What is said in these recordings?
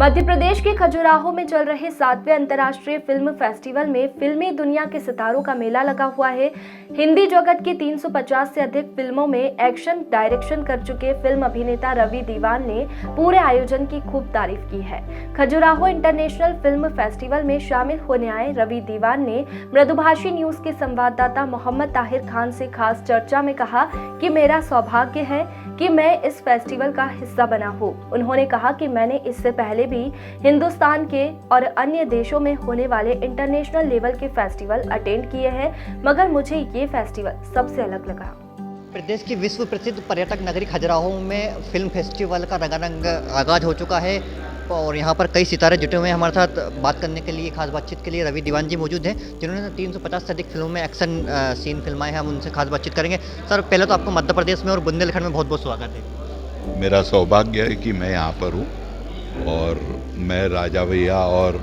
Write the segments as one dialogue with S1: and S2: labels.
S1: मध्य प्रदेश के खजुराहो में चल रहे 7वें अंतर्राष्ट्रीय फिल्म फेस्टिवल में फिल्मी दुनिया के सितारों का मेला लगा हुआ है। हिंदी जगत की 350 से अधिक फिल्मों में एक्शन डायरेक्शन कर चुके फिल्म अभिनेता रवि दीवान ने पूरे आयोजन की खूब तारीफ की है। खजुराहो इंटरनेशनल फिल्म फेस्टिवल में शामिल होने आए रवि दीवान ने मृदुभाषी न्यूज के संवाददाता मोहम्मद ताहिर खान से खास चर्चा में कहा कि मेरा सौभाग्य है कि मैं इस फेस्टिवल का हिस्सा बना हूँ। उन्होंने कहा कि मैंने इससे पहले भी हिंदुस्तान के और अन्य देशों में होने वाले इंटरनेशनल लेवल के फेस्टिवल अटेंड किए हैं, मगर मुझे ये फेस्टिवल सबसे अलग लगा।
S2: प्रदेश की विश्व प्रसिद्ध पर्यटक नगरी खजुराहो में फिल्म फेस्टिवल का रंगारंग आगाज हो चुका है और यहाँ पर कई सितारे जुटे हुए हैं। हमारे साथ बात करने के लिए, खास बातचीत के लिए रवि दीवान जी मौजूद हैं, जिन्होंने 350 से अधिक फिल्मों में एक्शन सीन फिल्माए हैं। हम उनसे खास बातचीत करेंगे। सर, पहले तो आपको मध्य प्रदेश में और बुंदेलखंड में बहुत बहुत स्वागत है।
S3: मेरा सौभाग्य है कि मैं यहाँ पर हूँ और मैं राजा भैया और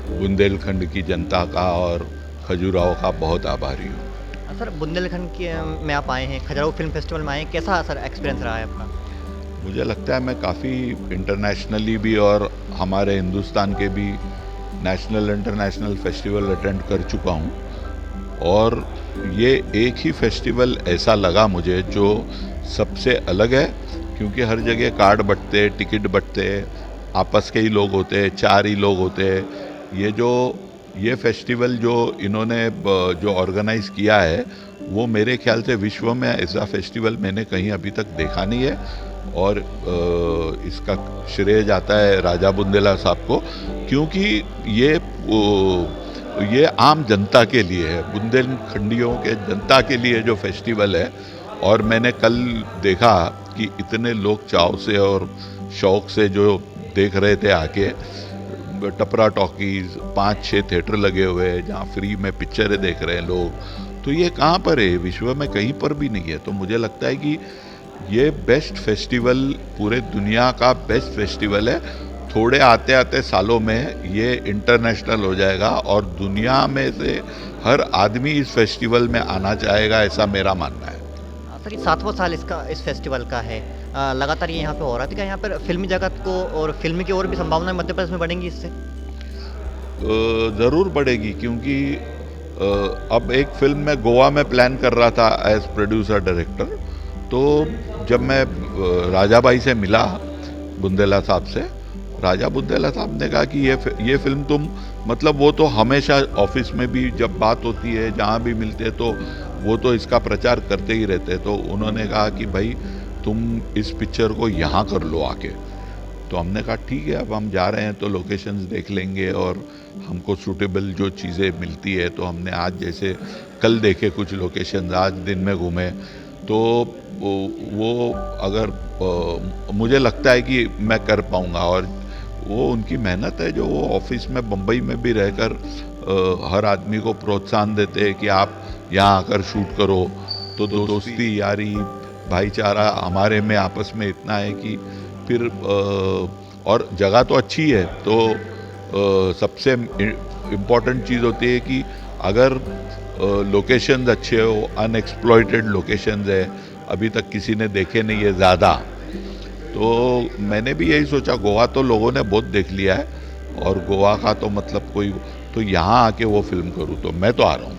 S3: बुंदेलखंड की जनता का और खजुराहो का बहुत आभारी हूँ।
S2: सर, बुंदेलखंड में आप आए हैं, खजुराहो फिल्म फेस्टिवल में आए हैं, कैसा सर एक्सपीरियंस रहा है आपका?
S3: मुझे लगता है मैं काफ़ी इंटरनेशनली भी और हमारे हिंदुस्तान के भी नेशनल इंटरनेशनल फेस्टिवल अटेंड कर चुका हूँ और ये एक ही फेस्टिवल ऐसा लगा मुझे जो सबसे अलग है, क्योंकि हर जगह कार्ड बंटते, टिकट बंटते, आपस के ही लोग होते, चार ही लोग होते। ये फेस्टिवल जो इन्होंने जो ऑर्गेनाइज़ किया है वो मेरे ख्याल से विश्व में ऐसा फेस्टिवल मैंने कहीं अभी तक देखा नहीं है और इसका श्रेय जाता है राजा बुंदेला साहब को, क्योंकि ये आम जनता के लिए है, बुंदेलखंडियों के जनता के लिए जो फेस्टिवल है। और मैंने कल देखा कि इतने लोग चाव से और शौक़ से जो देख रहे थे आके, टपरा टॉकीज़ 5-6 थिएटर लगे हुए हैं जहाँ फ्री में पिक्चरें देख रहे हैं लोग। तो ये कहाँ पर है? विश्व में कहीं पर भी नहीं है। तो मुझे लगता है कि ये बेस्ट फेस्टिवल, पूरे दुनिया का बेस्ट फेस्टिवल है। थोड़े आते आते सालों में ये इंटरनेशनल हो जाएगा और दुनिया में से हर आदमी इस फेस्टिवल में आना चाहेगा, ऐसा मेरा मानना है।
S2: सर, ये 7वां साल इस फेस्टिवल का है, लगातार ये यहाँ पे हो रहा था। क्या यहाँ पर फिल्मी जगत को और फिल्म की और भी संभावनाएं मध्य प्रदेश में बढ़ेंगी इससे?
S3: ज़रूर बढ़ेगी, क्योंकि अब एक फिल्म मैं गोवा में प्लान कर रहा था एज प्रोड्यूसर डायरेक्टर। तो जब मैं राजा भाई से मिला, बुंदेला साहब से, राजा बुंदेला साहब ने कहा कि ये फिल्म तुम, मतलब वो तो हमेशा ऑफिस में भी जब बात होती है, जहाँ भी मिलते तो वो तो इसका प्रचार करते ही रहते। तो उन्होंने कहा कि भाई तुम इस पिक्चर को यहाँ कर लो आके। तो हमने कहा ठीक है, अब हम जा रहे हैं तो लोकेशंस देख लेंगे और हमको सूटेबल जो चीज़ें मिलती है। तो हमने आज जैसे कल देखे कुछ लोकेशंस, आज दिन में घूमे। तो वो अगर मुझे लगता है कि मैं कर पाऊँगा और वो उनकी मेहनत है जो वो ऑफिस में बम्बई में भी रहकर हर आदमी को प्रोत्साहन देते हैं कि आप यहाँ आकर शूट करो। तो दोस्ती, यारी, भाईचारा हमारे में आपस में इतना है कि फिर और जगह तो अच्छी है। तो सबसे इम्पॉर्टेंट चीज़ होती है कि अगर लोकेशंस अच्छे हो, अनएक्सप्लॉइटेड लोकेशंस है, अभी तक किसी ने देखे नहीं है ज़्यादा। तो मैंने भी यही सोचा, गोवा तो लोगों ने बहुत देख लिया है और गोवा का तो मतलब कोई, तो यहाँ आके वो फिल्म करूँ, तो मैं तो आ रहा हूँ।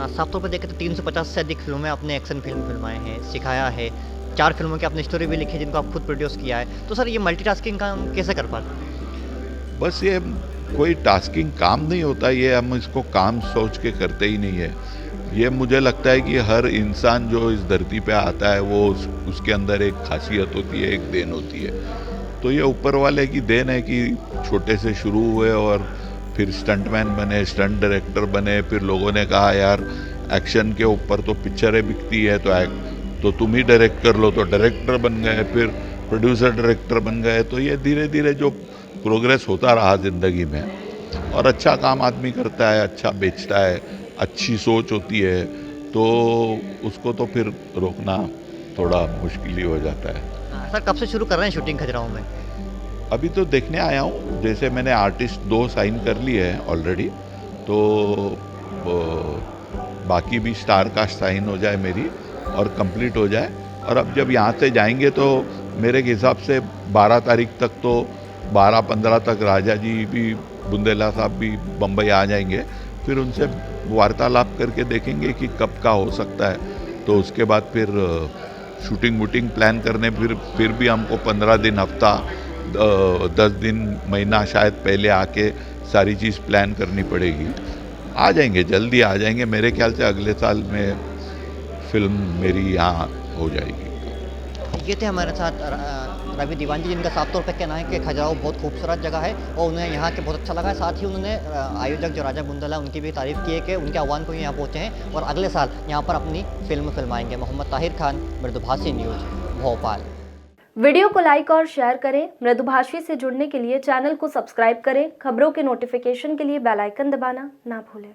S2: साफ तौर पर देखें तो 350 से अधिक फिल्मों में आपने एक्शन फिल्माए हैं, सिखाया है, 4 फिल्मों की आपने स्टोरी भी लिखी है जिनको आप खुद प्रोड्यूस किया है। तो सर, ये मल्टीटास्किंग काम कैसे कर पाते?
S3: बस ये कोई टास्किंग काम नहीं होता, ये हम इसको काम सोच के करते ही नहीं है। ये मुझे लगता है कि हर इंसान जो इस धरती पे आता है वो उसके अंदर एक खासियत होती है, एक देन होती है। तो ये ऊपर वाले की देन है कि छोटे से शुरू हुए और फिर स्टंटमैन बने, स्टंट डायरेक्टर बने, फिर लोगों ने कहा यार एक्शन के ऊपर तो पिक्चरें बिकती है तो तुम ही डायरेक्ट कर लो, तो डायरेक्टर बन गए, फिर प्रोड्यूसर डायरेक्टर बन गए। तो ये धीरे धीरे जो प्रोग्रेस होता रहा ज़िंदगी में, और अच्छा काम आदमी करता है, अच्छा बेचता है, अच्छी सोच होती है, तो उसको तो फिर रोकना थोड़ा मुश्किल ही हो जाता है।
S2: सर, कब से शुरू कर रहे हैं शूटिंग खजुराहो में?
S3: अभी तो देखने आया हूँ, जैसे मैंने आर्टिस्ट 2 साइन कर लिए हैं ऑलरेडी, तो बाकी भी स्टार कास्ट साइन हो जाए मेरी और कंप्लीट हो जाए। और अब जब यहाँ से जाएंगे तो मेरे हिसाब से 12 तारीख तक तो 12-15 तक राजा जी भी, बुंदेला साहब भी बम्बई आ जाएंगे, फिर उनसे वार्तालाप करके देखेंगे कि कब का हो सकता है। तो उसके बाद फिर शूटिंग वूटिंग प्लान करने फिर भी हमको 15 दिन, हफ्ता, 10 दिन, महीना शायद पहले आके सारी चीज़ प्लान करनी पड़ेगी। आ जाएंगे, जल्दी आ जाएंगे। मेरे ख्याल से अगले साल में फिल्म मेरी यहाँ हो जाएगी।
S2: ये थे हमारे साथ रवि दीवान जी, जिनका साफ तौर पर कहना है कि खजुराहो बहुत खूबसूरत जगह है और उन्हें यहाँ के बहुत अच्छा लगा है। साथ ही उन्होंने आयोजक जो राजा बुंदेला उनकी भी तारीफ़ की है कि उनके आह्वान को यहाँ पहुँचे हैं और अगले साल यहाँ पर अपनी फिल्माएंगे। मोहम्मद ताहिर खान, मृदुभाषी न्यूज़, भोपाल।
S1: वीडियो को लाइक और शेयर करें। मृदुभाषी से जुड़ने के लिए चैनल को सब्सक्राइब करें। खबरों के नोटिफिकेशन के लिए बेल आइकन दबाना ना भूलें।